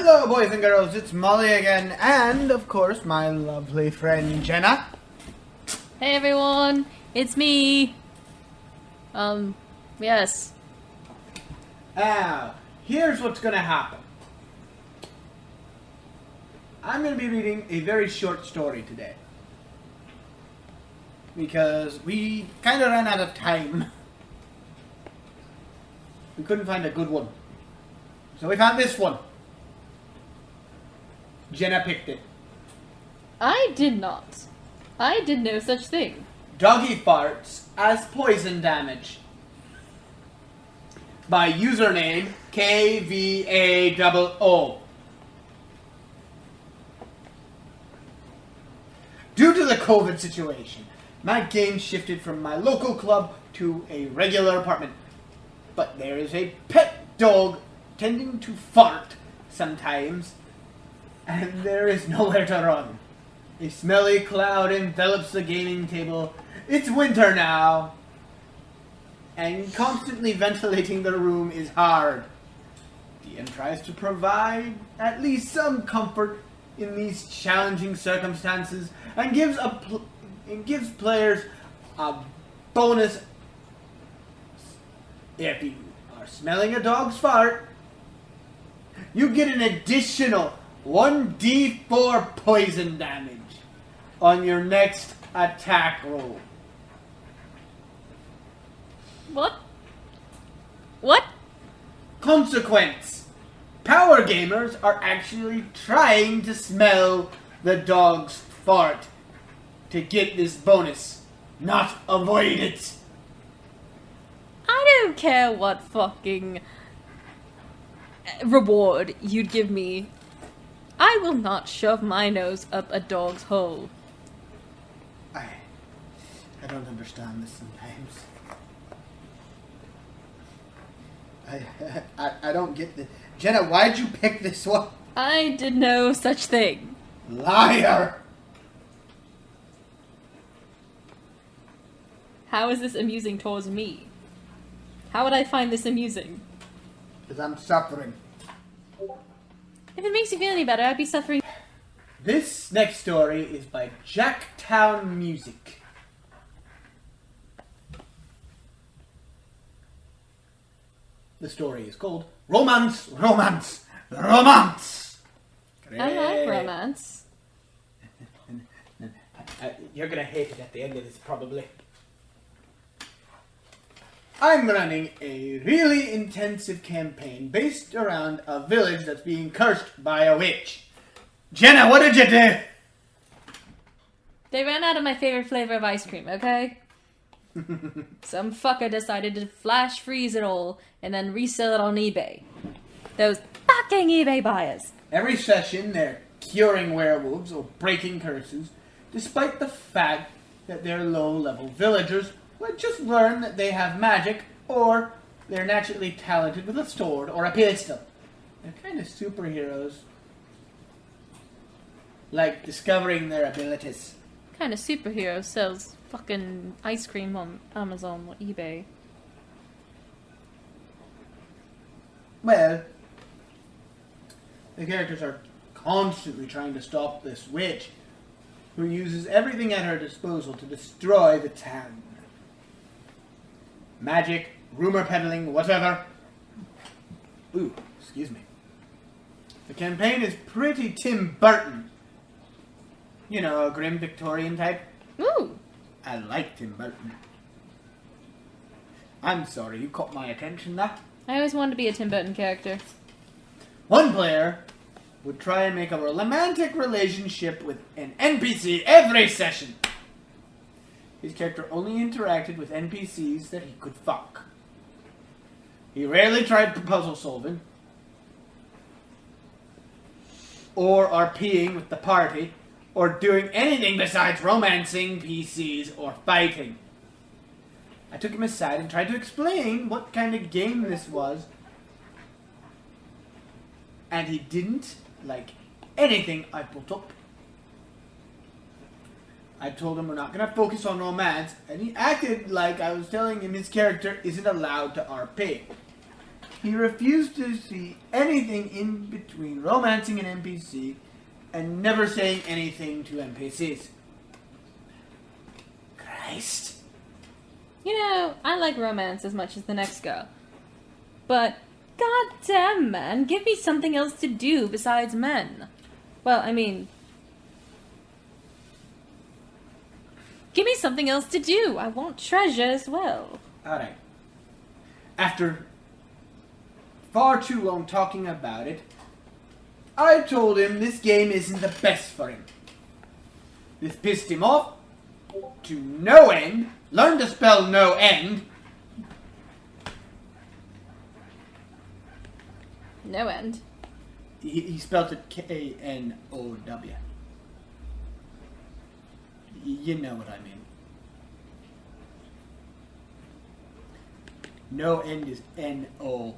Hello, boys and girls, it's Molly again, and, of course, my lovely friend Jenna. Hey everyone, it's me. Yes. Now, here's what's gonna happen. I'm gonna be reading a very short story today. Because we kinda ran out of time. We couldn't find a good one. So we found this one. Jenna picked it. I did not. I did no such thing. Doggy farts as poison damage. By username KVAOO. Due to the COVID situation, my game shifted from my local club to a regular apartment. But there is a pet dog tending to fart sometimes, and there is nowhere to run. A smelly cloud envelops the gaming table. It's winter now, and constantly ventilating the room is hard. DM tries to provide at least some comfort in these challenging circumstances and gives players a bonus if you are smelling a dog's fart. You get an additional 1d4 poison damage on your next attack roll. What? What? Consequence. Power gamers are actually trying to smell the dog's fart to get this bonus, not avoid it. I don't care what fucking reward you'd give me. I will not shove my nose up a dog's hole. I don't understand this sometimes. I don't get the... Jenna, why'd you pick this one? I did no such thing. Liar! How is this amusing towards me? How would I find this amusing? Because I'm suffering. If it makes you feel any better, I'd be suffering. This next story is by Jacktown Music. The story is called Romance, Romance, Romance. I like romance. You're gonna hate it at the end of this, probably. I'm running a really intensive campaign based around a village that's being cursed by a witch. Jenna, what did you do? They ran out of my favorite flavor of ice cream, okay? Some fucker decided to flash freeze it all and then resell it on eBay. Those fucking eBay buyers. Every session, they're curing werewolves or breaking curses, despite the fact that they're low-level villagers who had just learned that they have magic, or they're naturally talented with a sword or a pistol. They're kind of superheroes. Like discovering their abilities. What kind of superhero sells fucking ice cream on Amazon or eBay? Well, the characters are constantly trying to stop this witch, who uses everything at her disposal to destroy the town. Magic, rumor peddling, whatever. Ooh, excuse me. The campaign is pretty Tim Burton. You know, a grim Victorian type. Ooh! I like Tim Burton. I'm sorry, you caught my attention there. I always wanted to be a Tim Burton character. One player would try and make a romantic relationship with an NPC every session. His character only interacted with NPCs that he could fuck. He rarely tried puzzle solving, or RPing with the party, or doing anything besides romancing PCs or fighting. I took him aside and tried to explain what kind of game this was, and he didn't like anything I put up. I told him we're not going to focus on romance, and he acted like I was telling him his character isn't allowed to RP. He refused to see anything in between romancing an NPC and never saying anything to NPCs. Christ. You know, I like romance as much as the next girl. But, goddamn, man, give me something else to do besides men. Well, I mean... Give me something else to do. I want treasure as well. Alright. After far too long talking about it, I told him this game isn't the best for him. This pissed him off to no end. Learn to spell no end. No end. He spelled it K-N-O-W. You know what I mean. No end is N-O-E.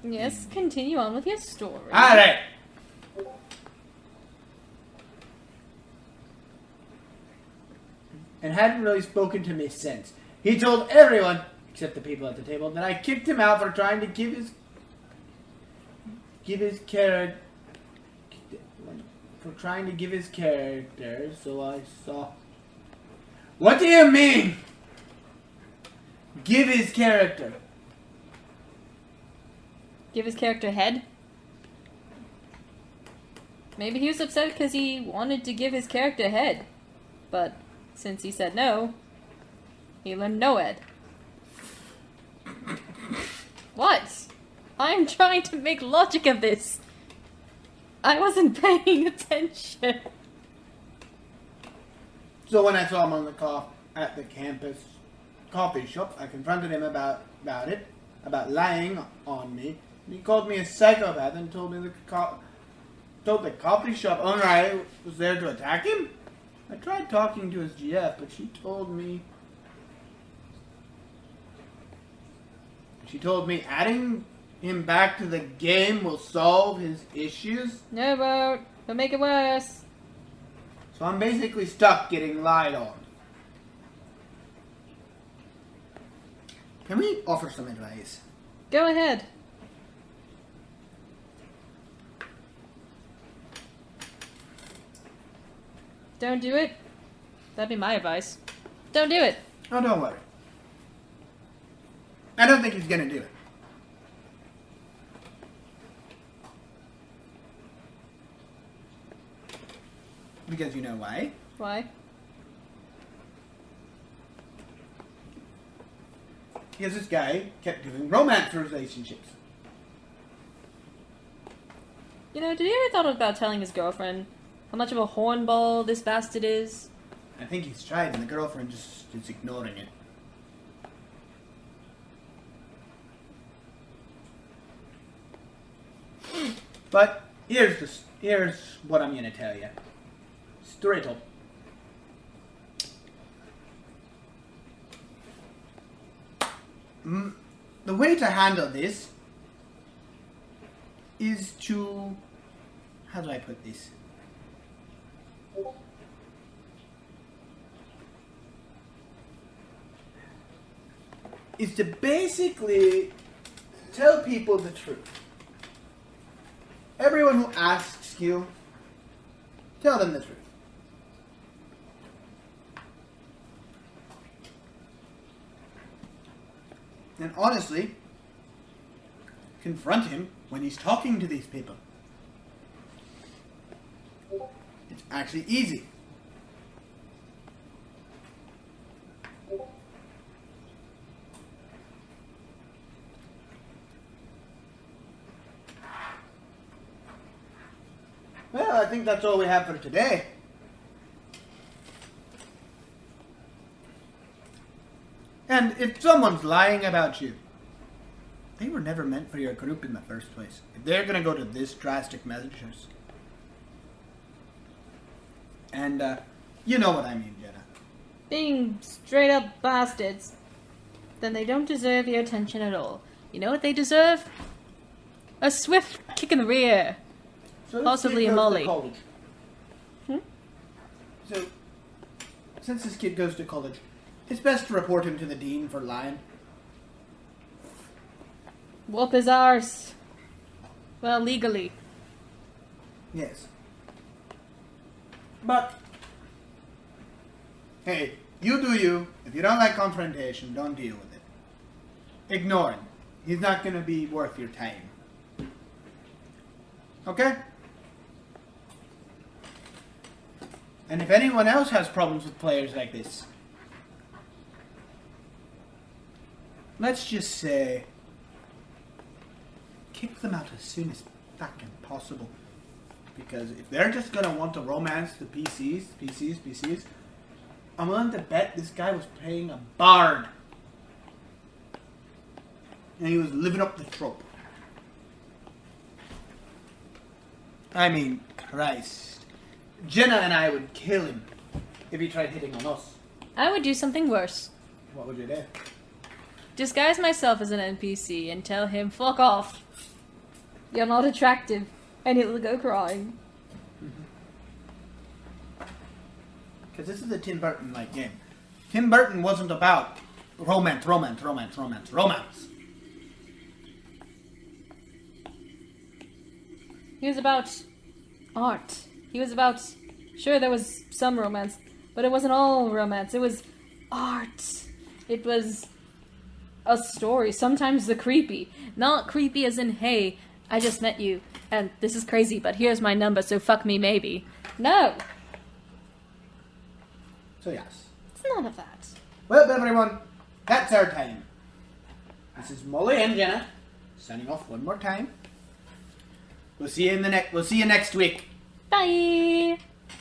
Yes, continue on with your story. Alright. And hadn't really spoken to me since. He told everyone, except the people at the table, that I kicked him out for trying to give his character, so I saw. What do you mean? Give his character. Give his character head? Maybe he was upset because he wanted to give his character head. But since he said no, he learned no ed. What? I'm trying to make logic of this. I wasn't paying attention. So when I saw him on at the campus coffee shop, I confronted him about it, about lying on me. He called me a psychopath and told me told the coffee shop owner I was there to attack him. I tried talking to his GF, but she told me adding him back to the game will solve his issues. No, won't. It'll make it worse. So I'm basically stuck getting lied on. Can we offer some advice? Go ahead. Don't do it. That'd be my advice. Don't do it. Oh, don't worry. I don't think he's gonna do it. Because you know why? Why? Because this guy kept doing romance relationships. You know, did he ever thought about telling his girlfriend how much of a hornball this bastard is? I think he's tried, and the girlfriend just is ignoring it. But here's what I'm gonna tell you. Straight up. The way to handle this is to, how do I put this? Is to basically tell people the truth. Everyone who asks you, tell them the truth. And honestly, confront him when he's talking to these people. It's actually easy. Well, I think that's all we have for today. And if someone's lying about you, they were never meant for your group in the first place. If they're going to go to this drastic measures. And, you know what I mean, Jenna. Being straight up bastards. Then they don't deserve your attention at all. You know what they deserve? A swift kick in the rear. So this Possibly kid a goes Molly. to college. So, since this kid goes to college, it's best to report him to the dean for lying. Whoop his arse. Well, legally. Yes. But, hey, you do you. If you don't like confrontation, don't deal with it. Ignore him. He's not going to be worth your time. Okay? And if anyone else has problems with players like this, let's just say, kick them out as soon as fucking possible. Because if they're just gonna want to romance the PCs, I'm willing to bet this guy was playing a bard. And he was living up the trope. I mean, Christ. Jenna and I would kill him if he tried hitting on us. I would do something worse. What would you do? Disguise myself as an NPC and tell him, fuck off. You're not attractive. And he'll go crying. Because this is a Tim Burton-like game. Tim Burton wasn't about romance. He was about art. He was about... Sure, there was some romance, but it wasn't all romance. It was art. It was a story. Sometimes the creepy. Not creepy as in, hey, I just met you, and this is crazy, but here's my number, so fuck me maybe. No. So yes. It's none of that. Well, everyone, that's our time. This is Molli and Jenna signing off one more time. We'll see you next week. Bye.